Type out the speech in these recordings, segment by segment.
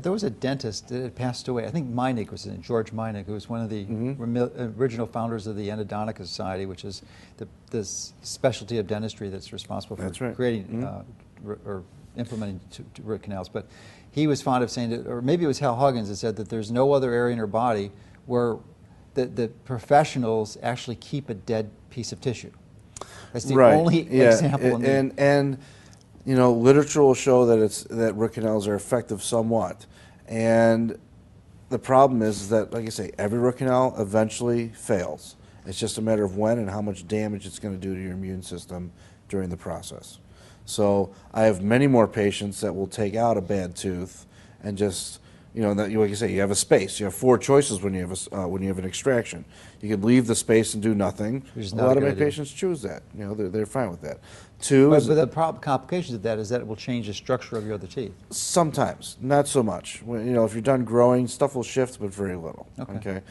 There was a dentist that had passed away. I think Meinig was in, George Meinig, who was one of the original founders of the Endodontic Society, which is the specialty of dentistry that's responsible for creating or implementing root canals. But he was fond of saying that, or maybe it was Hal Huggins that said that there's no other area in your body where the professionals actually keep a dead piece of tissue. That's the only example. And you know, literature will show that root canals are effective somewhat, and the problem is that, like I say, every root canal eventually fails. It's just a matter of when and how much damage it's going to do to your immune system during the process. So I have many more patients that will take out a bad tooth and just, you know, like you say, you have a space. You have 4 choices when you have an extraction. You could leave the space and do nothing. A lot of my patients choose that. You know, they're fine with that. But the complications of that is that it will change the structure of your other teeth. Sometimes, not so much. You know, if you're done growing, stuff will shift, but very little. Okay.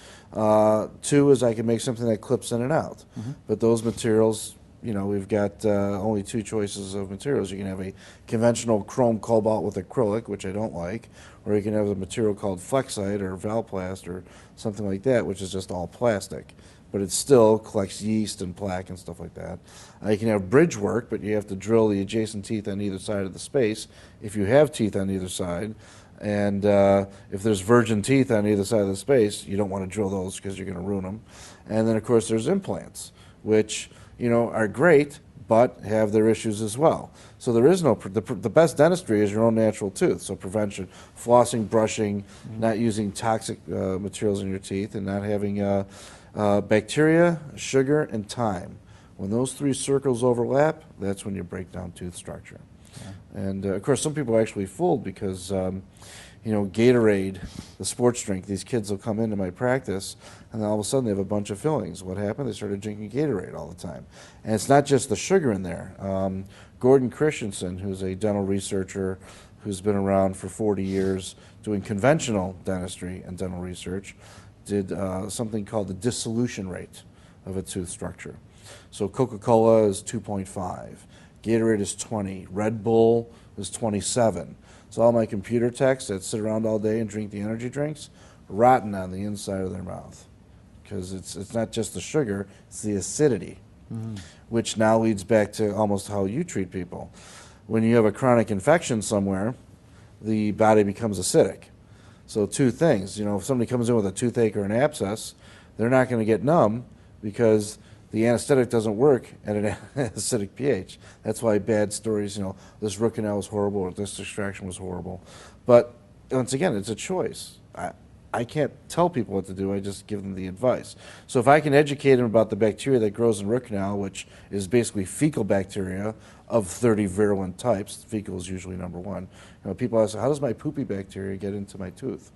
2 is I can make something that clips in and out. But those materials, you know, we've got only 2 choices of materials. You can have a conventional chrome cobalt with acrylic, which I don't like, or you can have a material called Flexite or Valplast or something like that, which is just all plastic. But it still collects yeast and plaque and stuff like that. You can have bridge work, but you have to drill the adjacent teeth on either side of the space if you have teeth on either side. And if there's virgin teeth on either side of the space, you don't want to drill those because you're going to ruin them. And then, of course, there's implants, which, you know, are great, but have their issues as well. So there is no, the best dentistry is your own natural tooth. So prevention, flossing, brushing, not using toxic materials in your teeth, and not having bacteria, sugar, and time. When those 3 circles overlap, that's when you break down tooth structure. And of course, some people are actually fooled because, you know, Gatorade, the sports drink, these kids will come into my practice and then all of a sudden they have a bunch of fillings. What happened? They started drinking Gatorade all the time. And it's not just the sugar in there. Gordon Christensen, who's a dental researcher who's been around for 40 years doing conventional dentistry and dental research, did something called the dissolution rate of a tooth structure. So Coca-Cola is 2.5, Gatorade is 20, Red Bull is 27. So all my computer techs that sit around all day and drink the energy drinks, rotten on the inside of their mouth. Because it's not just the sugar, it's the acidity, which now leads back to almost how you treat people. When you have a chronic infection somewhere, the body becomes acidic. So 2 things, you know, if somebody comes in with a toothache or an abscess, they're not going to get numb because the anesthetic doesn't work at an acidic pH. That's why bad stories, you know, this root canal was horrible or this extraction was horrible. But once again, it's a choice. I can't tell people what to do, I just give them the advice. So if I can educate them about the bacteria that grows in root canal, which is basically fecal bacteria of 30 virulent types, fecal is usually number 1. You know, people ask, how does my poopy bacteria get into my tooth?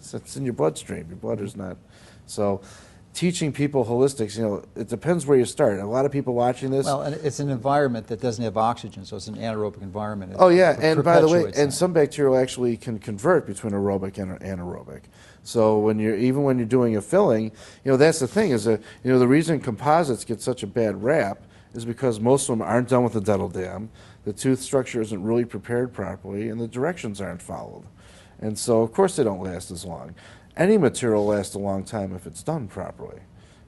So it's in your bloodstream, your blood is not. So teaching people holistics, you know, it depends where you start. A lot of people watching this. Well, and it's an environment that doesn't have oxygen, so it's an anaerobic environment. Oh yeah, and by the way, and some bacteria actually can convert between aerobic and anaerobic. So when even when you're doing a filling, you know, that's the thing is that, you know, the reason composites get such a bad rap is because most of them aren't done with the dental dam, the tooth structure isn't really prepared properly, and the directions aren't followed. And so, of course, they don't last as long. Any material lasts a long time if it's done properly.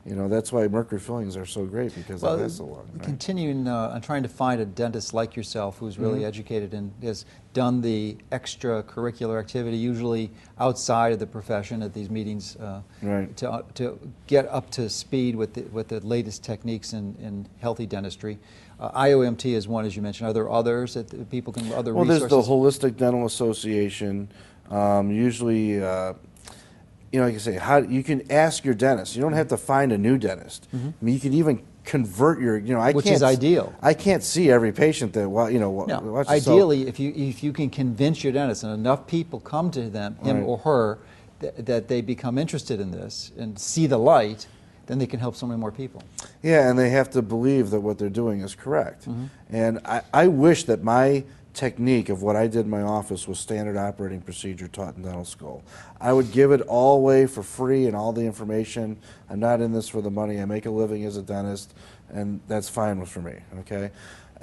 You know, that's why mercury fillings are so great, because they last so long. Right? Continuing on trying to find a dentist like yourself who's really educated and has done the extracurricular activity, usually outside of the profession at these meetings, to get up to speed with the latest techniques in healthy dentistry. IOMT is one, as you mentioned. Are there others that people can, other resources? There's the Holistic Dental Association. Usually, you know, like I say, how you can ask your dentist. You don't have to find a new dentist. I mean, you can even convert your, you know, which is ideal. I can't see every patient that, well, you know, no, ideally, if you can convince your dentist and enough people come to them, him or her, that they become interested in this and see the light, then they can help so many more people. Yeah, and they have to believe that what they're doing is correct. And I wish that my technique of what I did in my office was standard operating procedure taught in dental school. I would give it all away for free and all the information. I'm not in this for the money. I make a living as a dentist, and that's fine for me, okay?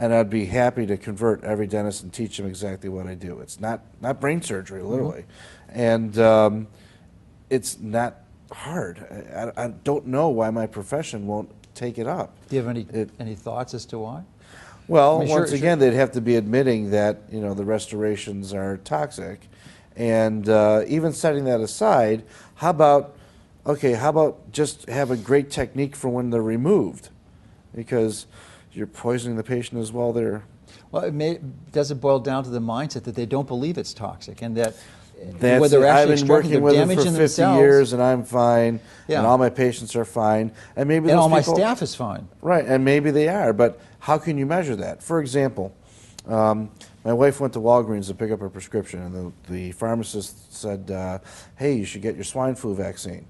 and I'd be happy to convert every dentist and teach them exactly what I do. It's not brain surgery, literally, and it's not hard. I don't know why my profession won't take it up. Do you have any thoughts as to why? Well, I mean, once again, they'd have to be admitting that the restorations are toxic, and even setting that aside, how about just have a great technique for when they're removed, because you're poisoning the patient as well there. Well, does it boil down to the mindset that they don't believe it's toxic, and that I've been working with them for 50 years, and I'm fine, and all my patients are fine, and maybe all my staff is fine. Right, and maybe they are, but how can you measure that? For example, my wife went to Walgreens to pick up her prescription, and the pharmacist said, hey, you should get your swine flu vaccine.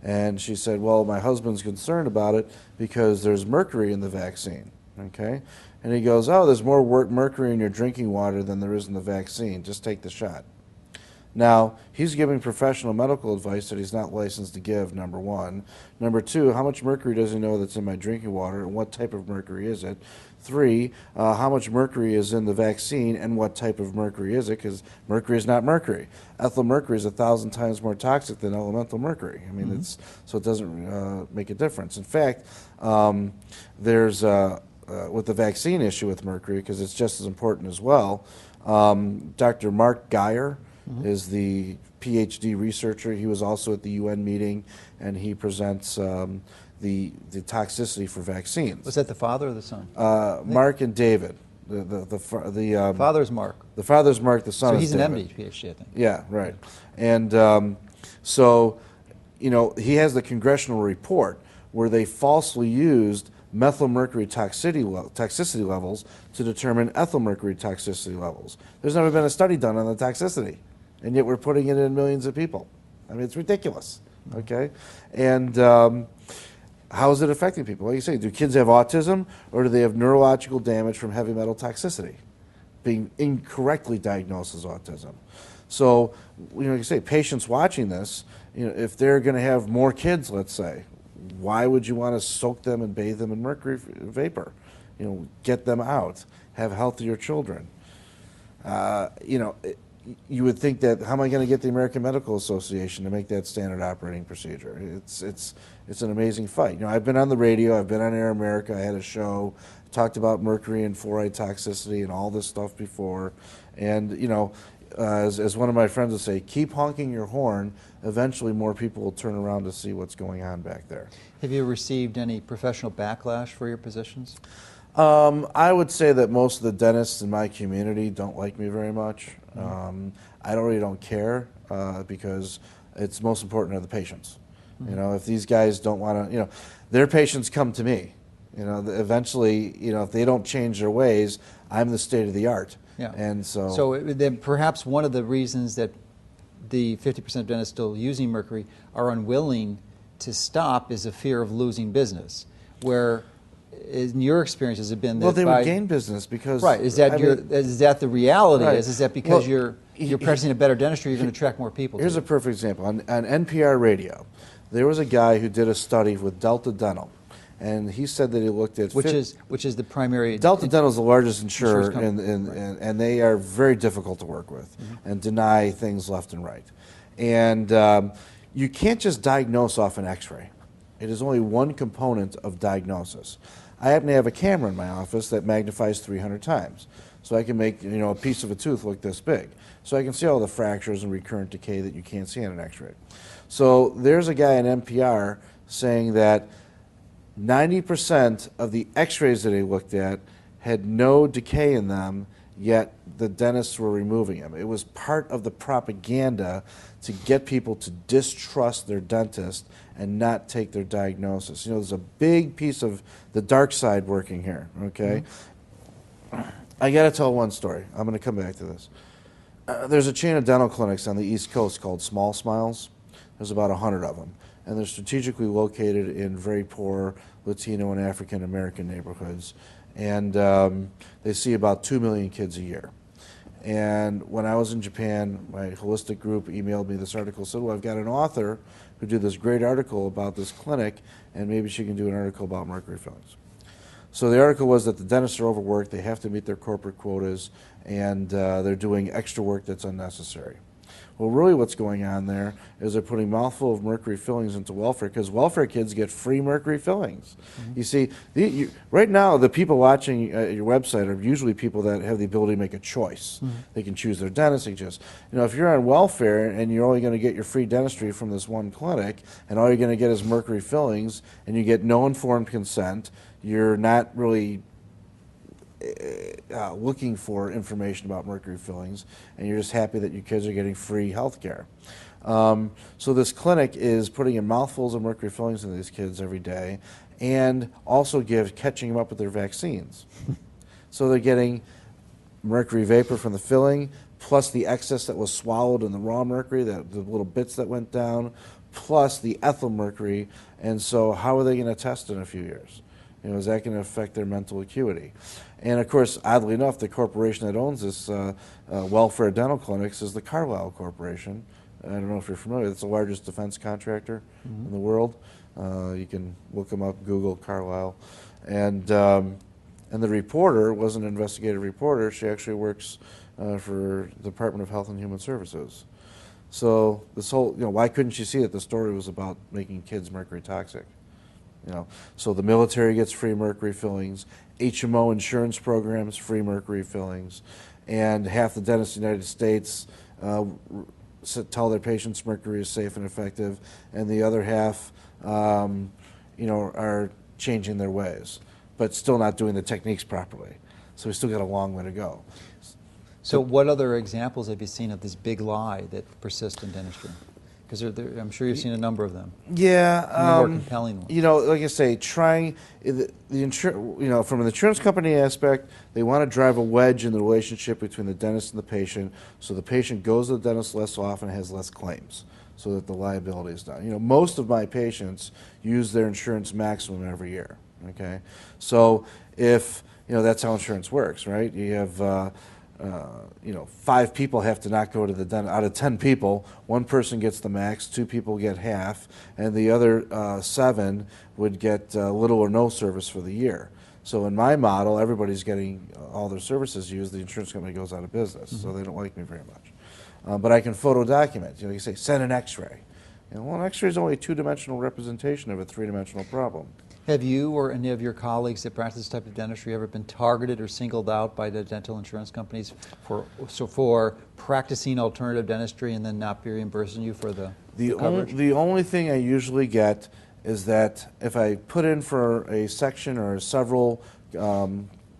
And she said, well, my husband's concerned about it because there's mercury in the vaccine. Okay? And he goes, oh, there's more mercury in your drinking water than there is in the vaccine. Just take the shot. Now, he's giving professional medical advice that he's not licensed to give, number one. Number two, how much mercury does he know that's in my drinking water, and what type of mercury is it? Three, how much mercury is in the vaccine, and what type of mercury is it? Because mercury is not mercury. Ethyl mercury is 1,000 times more toxic than elemental mercury. I mean, so it doesn't make a difference. In fact, there's with the vaccine issue with mercury, because it's just as important as well, Dr. Mark Geyer is the PhD researcher. He was also at the UN meeting, and he presents the toxicity for vaccines. Was that the father or the son? Mark and David. The father's Mark. The father's Mark. The son is David. So he's an MD, PhD, I think. Yeah, right. And so, he has the congressional report where they falsely used methylmercury toxicity levels to determine ethylmercury toxicity levels. There's never been a study done on the toxicity, and yet we're putting it in millions of people. I mean, it's ridiculous, okay? And how is it affecting people? Like you say, do kids have autism, or do they have neurological damage from heavy metal toxicity, being incorrectly diagnosed as autism? So, you say, patients watching this, if they're going to have more kids, let's say, why would you want to soak them and bathe them in mercury vapor? Get them out, have healthier children. You would think that, how am I going to get the American Medical Association to make that standard operating procedure? It's an amazing fight. I've been on the radio, I've been on Air America, I had a show, talked about mercury and fluoride toxicity and all this stuff before. And, as one of my friends would say, keep honking your horn, eventually more people will turn around to see what's going on back there. Have you received any professional backlash for your positions? I would say that most of the dentists in my community don't like me very much. I really don't care because it's most important to the patients. If these guys don't want to, their patients come to me. Eventually, if they don't change their ways, I'm the state of the art. Yeah. And so then perhaps one of the reasons that the 50% of dentists still using mercury are unwilling to stop is a fear of losing business, where in your experience has it been that well, they would gain business because is that the reality? Right. Is that because you're practicing a better dentistry, you're going to attract more people? Here's a perfect example. On NPR radio, there was a guy who did a study with Delta Dental, and he said that he looked at which is the primary Delta Dental is the largest insurer, and they are very difficult to work with and deny things left and right. And you can't just diagnose off an X-ray. It is only one component of diagnosis. I happen to have a camera in my office that magnifies 300 times. So I can make a piece of a tooth look this big. So I can see all the fractures and recurrent decay that you can't see on an X-ray. So there's a guy on NPR saying that 90% of the X-rays that he looked at had no decay in them, yet the dentists were removing them. It was part of the propaganda to get people to distrust their dentist and not take their diagnosis. There's a big piece of the dark side working here, okay? I got to tell one story. I'm going to come back to this. There's a chain of dental clinics on the East Coast called Small Smiles. There's about 100 of them, and they're strategically located in very poor Latino and African American neighborhoods, and they see about 2 million kids a year. And when I was in Japan, my holistic group emailed me this article, said, well, I've got an author who did this great article about this clinic, and maybe she can do an article about mercury fillings. So the article was that the dentists are overworked, they have to meet their corporate quotas, and they're doing extra work that's unnecessary. Well, really what's going on there is they're putting mouthful of mercury fillings into welfare, because welfare kids get free mercury fillings. You see, right now the people watching your website are usually people that have the ability to make a choice. They can choose their dentist. They just, if you're on welfare and you're only going to get your free dentistry from this one clinic, and all you're going to get is mercury fillings, and you get no informed consent, you're not really looking for information about mercury fillings, and you're just happy that your kids are getting free health care. So this clinic is putting in mouthfuls of mercury fillings into these kids every day, and also catching them up with their vaccines. So they're getting mercury vapor from the filling, plus the excess that was swallowed in the raw mercury, the little bits that went down, plus the ethyl mercury. And so how are they going to test in a few years? Is that going to affect their mental acuity? And of course, oddly enough, the corporation that owns this welfare dental clinics is the Carlyle Corporation. I don't know if you're familiar. It's the largest defense contractor in the world. You can look them up, Google Carlyle. And the reporter was an investigative reporter. She actually works for the Department of Health and Human Services. So this whole, why couldn't she see that the story was about making kids mercury toxic? So the military gets free mercury fillings, HMO insurance programs, free mercury fillings, and half the dentists in the United States tell their patients mercury is safe and effective, and the other half, are changing their ways, but still not doing the techniques properly. So we still got a long way to go. So what other examples have you seen of this big lie that persists in dentistry? Because I'm sure you've seen a number of them. Yeah, the more compelling ones. Like I say, trying from an insurance company aspect, they want to drive a wedge in the relationship between the dentist and the patient, so the patient goes to the dentist less often and has less claims, so that the liability is down. Most of my patients use their insurance maximum every year. Okay, so if that's how insurance works, right? You have 5 people have to not go to the dentist. Out of 10 people, 1 person gets the max, 2 people get half, and the other 7 would get little or no service for the year. So in my model, everybody's getting all their services used. The insurance company goes out of business, so they don't like me very much. But I can photo document. You say, send an X-ray. Well, an X-ray is only a 2-dimensional representation of a 3-dimensional problem. Have you or any of your colleagues that practice this type of dentistry ever been targeted or singled out by the dental insurance companies for practicing alternative dentistry and then not be reimbursing you for the coverage? The only thing I usually get is that if I put in for a section or several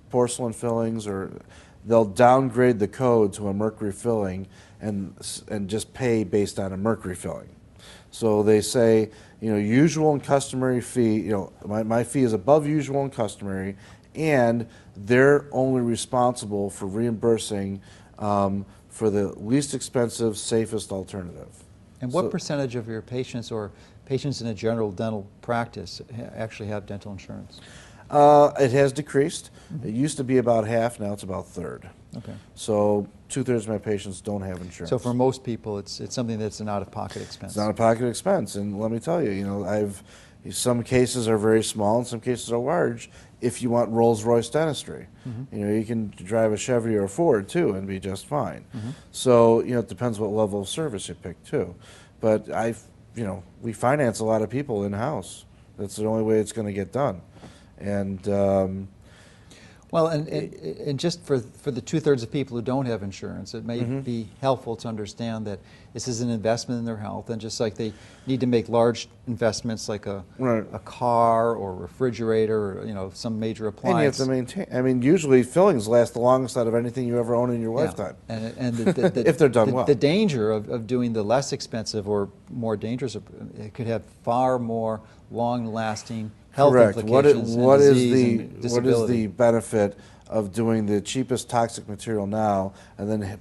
porcelain fillings, or they'll downgrade the code to a mercury filling and just pay based on a mercury filling. So they say, usual and customary fee, my fee is above usual and customary, and they're only responsible for reimbursing for the least expensive, safest alternative. And what percentage of your patients or patients in a general dental practice actually have dental insurance? It has decreased. It used to be about half, now it's about a third. Okay. So 2/3 of my patients don't have insurance. So for most people, it's something that's an out-of-pocket expense. It's an out-of-pocket expense, and let me tell you, some cases are very small and some cases are large. If you want Rolls-Royce dentistry, you can drive a Chevy or a Ford too and be just fine. So it depends what level of service you pick too. But we finance a lot of people in-house. That's the only way it's going to get done. And well, and just for the 2/3 of people who don't have insurance, it may be helpful to understand that this is an investment in their health, and just like they need to make large investments like a car or refrigerator or some major appliance. And you have to maintain. I mean, usually fillings last the longest out of anything you ever own in your lifetime. And if they're done well. The danger of doing the less expensive or more dangerous, it could have far more long-lasting health implications. What is the benefit of doing the cheapest toxic material now, and then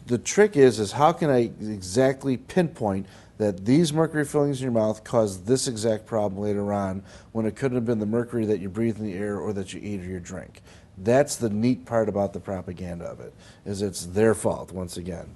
the trick is how can I exactly pinpoint that these mercury fillings in your mouth cause this exact problem later on, when it couldn't have been the mercury that you breathe in the air or that you eat or you drink. That's the neat part about the propaganda of it, is it's their fault once again.